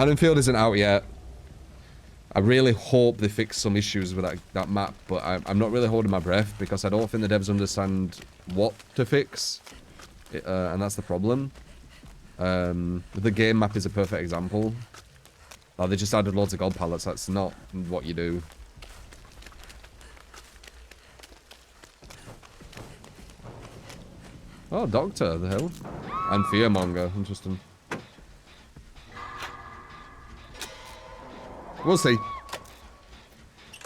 Haddonfield isn't out yet. I really hope they fix some issues with that map, but I'm not really holding my breath because I don't think the devs understand what to fix, and that's the problem. The game map is a perfect example. They just added loads of gold pallets. That's not what you do. Oh, Doctor, the hell? And Fearmonger, interesting. We'll see.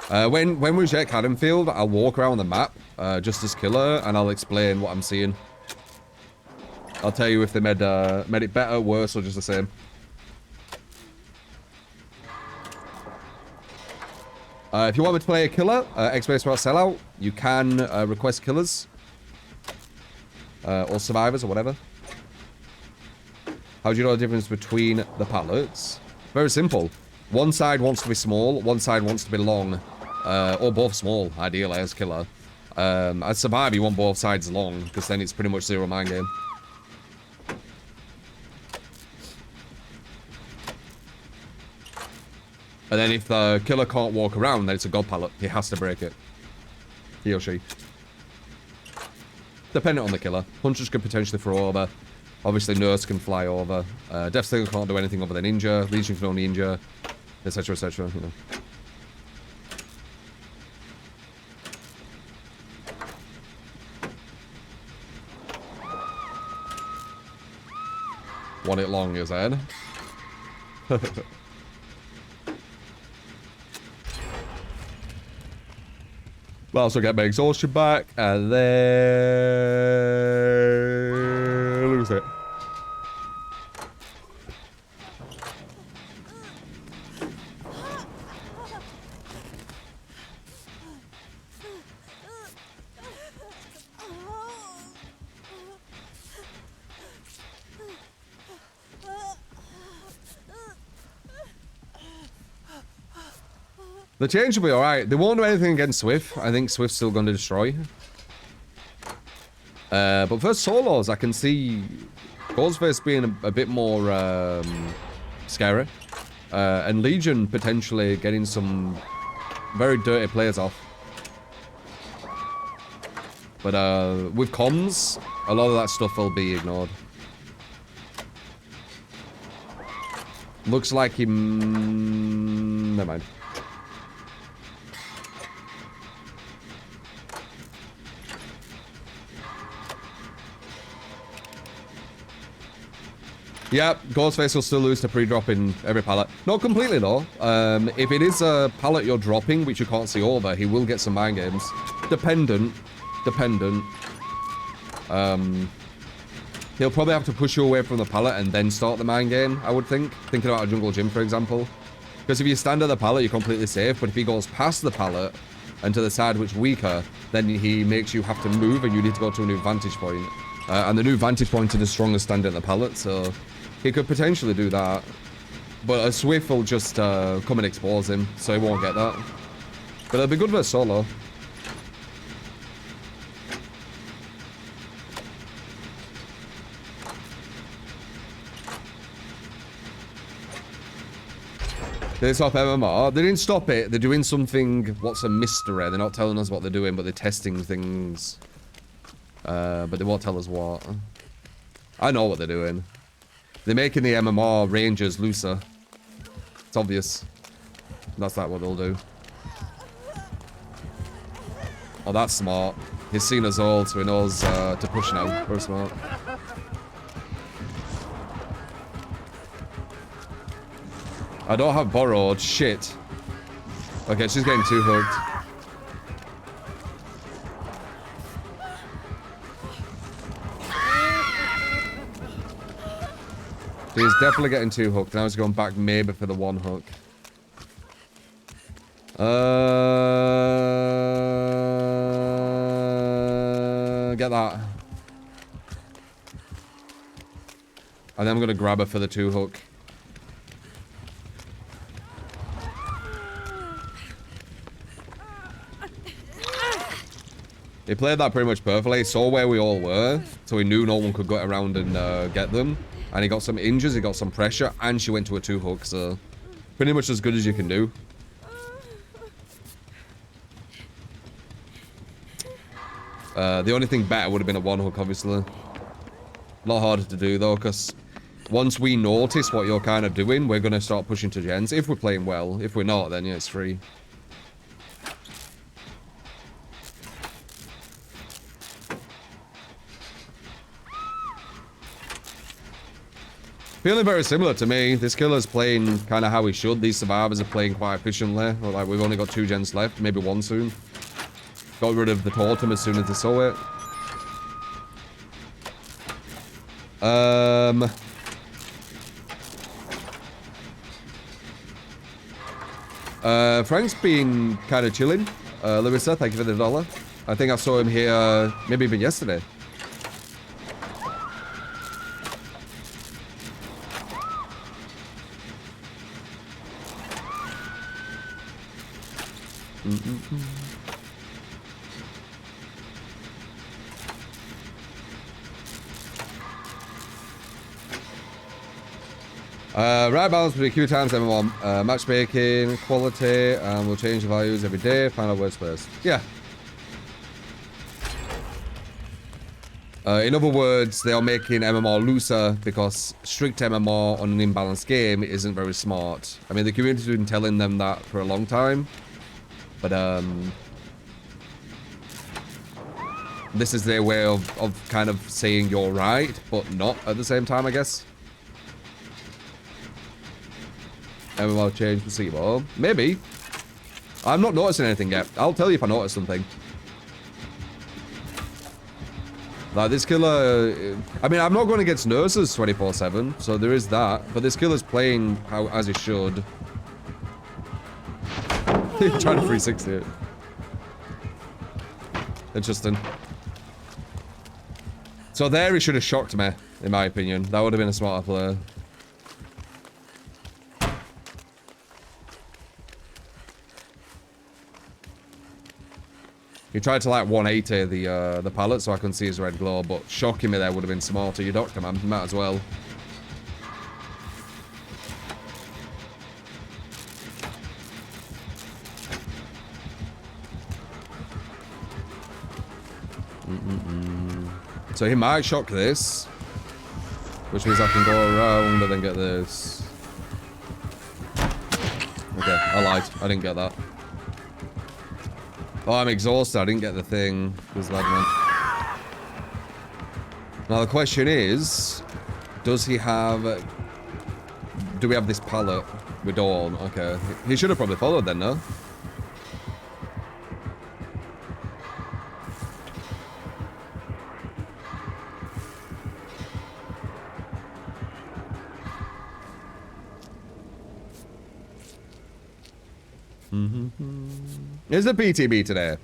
When we check Haddonfield, I'll walk around the map, just as killer, and I'll explain what I'm seeing. I'll tell you if they made it better, worse, or just the same. If you want me to play a killer, X-Base for sellout, you can request killers. Or survivors, or whatever. How do you know the difference between the pallets? Very simple. One side wants to be small, one side wants to be long. Or both small, ideally, as killer. As survivor, you want both sides long, because then it's pretty much zero mind game. And then if the killer can't walk around, then it's a god pallet. He has to break it. He or she. Depending on the killer. Hunters could potentially throw over. Obviously, Nurse can fly over. Deathslinger can't do anything other than injure. Legion can only injure. Etc, etc, you know. Want it long, you said? I'll also get my exhaustion back, and then lose it. The change will be alright. They won't do anything against Swift. I think Swift's still going to destroy. But for solos, I can see Ghostface being a bit more scary. And Legion potentially getting some very dirty players off. But with comms, a lot of that stuff will be ignored. Looks like he... never mind. Yeah, Ghostface will still lose to pre-drop in every pallet. Not completely, though. If it is a pallet you're dropping, which you can't see over, he will get some mind games. Dependent. He'll probably have to push you away from the pallet and then start the mind game, I would think. Thinking about a jungle gym, for example. Because if you stand at the pallet, you're completely safe. But if he goes past the pallet and to the side, which is weaker, then he makes you have to move and you need to go to a new vantage point. And the new vantage point is the strongest stand at the pallet, so... he could potentially do that, but a Swift will just come and expose him, so he won't get that. But it'll be good versus solo. They stop MMR. They didn't stop it. They're doing something. What's a mystery? They're not telling us what they're doing, but they're testing things. But they won't tell us what. I know what they're doing. They're making the MMR rangers looser. It's obvious. That's what they'll do. Oh, that's smart. He's seen us all, so he knows to push now. Very smart. I don't have borrowed. Shit. Okay, she's getting too hooked. He's definitely getting two hooked. Now he's going back maybe for the one hook. Get that. And then I'm going to grab her for the two hook. He played that pretty much perfectly. He saw where we all were, so he knew no one could go around and get them. And he got some injures, he got some pressure, and she went to a 2-hook, so pretty much as good as you can do. The only thing better would have been a 1-hook, obviously. A lot harder to do, though, because once we notice what you're kind of doing, we're going to start pushing to gens. If we're playing well. If we're not, then yeah, it's free. Feeling very similar to me. This killer's playing kind of how he should. These survivors are playing quite efficiently. Like, we've only got 2 gens left, maybe 1 soon. Got rid of the totem as soon as they saw it. Frank's been kind of chilling. Larissa, thank you for the $1. I think I saw him here maybe even yesterday. Right balance between Q times M1, matchmaking, quality, and we'll change the values every day, find out where's first. Yeah. In other words, they are making MMR looser because strict MMR on an imbalanced game isn't very smart. I mean, the community's been telling them that for a long time, but this is their way of kind of saying you're right, but not at the same time, I guess. MMR change the C-ball. Maybe. I'm not noticing anything yet. I'll tell you if I notice something. Like, this killer... I mean, I'm not going against nurses 24/7, so there is that. But this killer's playing how as he should. He's trying to 360 it. Interesting. So there he should have shocked me, in my opinion. That would have been a smarter play. He tried to like 180 the pallet so I couldn't see his red glow, but shocking me there would have been smarter. You doctor, man. You might as well. So he might shock this, which means I can go around and then get this. Okay, I lied. I didn't get that. Oh, I'm exhausted. I didn't get the thing. Now the question is, does he have... do we have this pallet with Dawn? Okay. He should have probably followed then, no? Is the PTB today?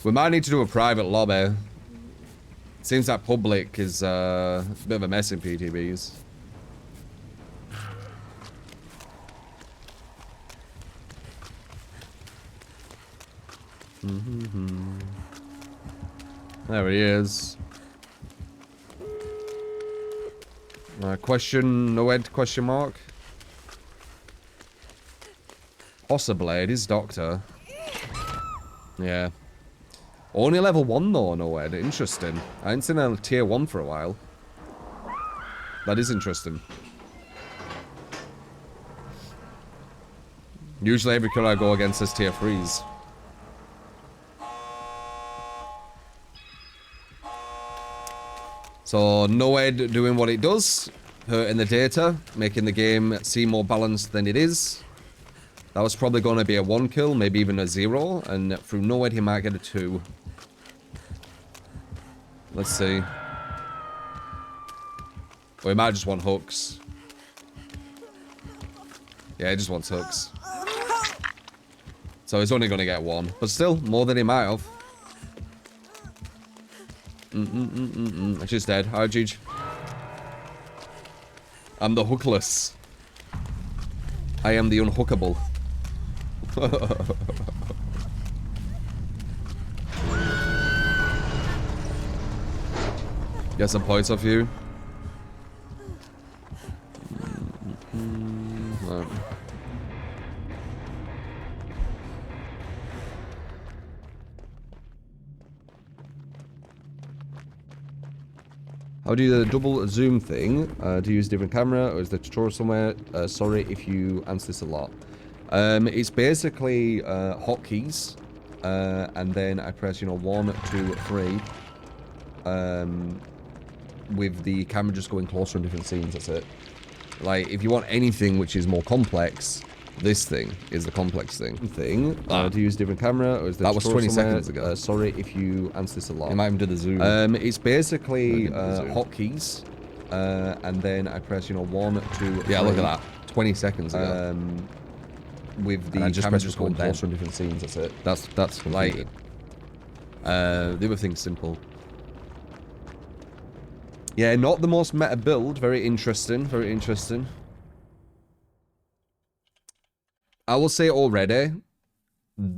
We might need to do a private lobby. Seems that public is a bit of a mess in PTBs. There he is. Question, Noed, question mark? Possibly, it is Doctor. Yeah. Only level 1 though, Noed. Interesting. I ain't seen a tier 1 for a while. That is interesting. Usually every killer I go against is tier 3s. So, Noed doing what it does. Hurting the data. Making the game seem more balanced than it is. That was probably going to be a 1 kill, maybe even a 0. And through Noed, he might get a 2. Let's see. Or he might just want hooks. Yeah, he just wants hooks. So he's only going to get 1. But still, more than he might have. She's dead. Hi, Gij. I'm the hookless. I am the unhookable. Get some points off you. Right. How do you do the double zoom thing? Do you use a different camera or is there a tutorial somewhere? Sorry if you answer this a lot. It's basically hotkeys, and then I press, you know, 1, 2, 3, with the camera just going closer in different scenes. That's it. Like, if you want anything which is more complex, this thing is the complex thing. Do you use a different camera or is there a tutorial somewhere? That was 20 seconds ago. Sorry if you answer this a lot. You might even do the zoom. It's basically hotkeys, and then I press, you know, 1, 2, 3. Yeah, look at that. 20 seconds ago. With the camera just going closer in different scenes. That's it. That's like. The other thing's simple. Yeah, not the most meta build. Very interesting. Very interesting. I will say already, that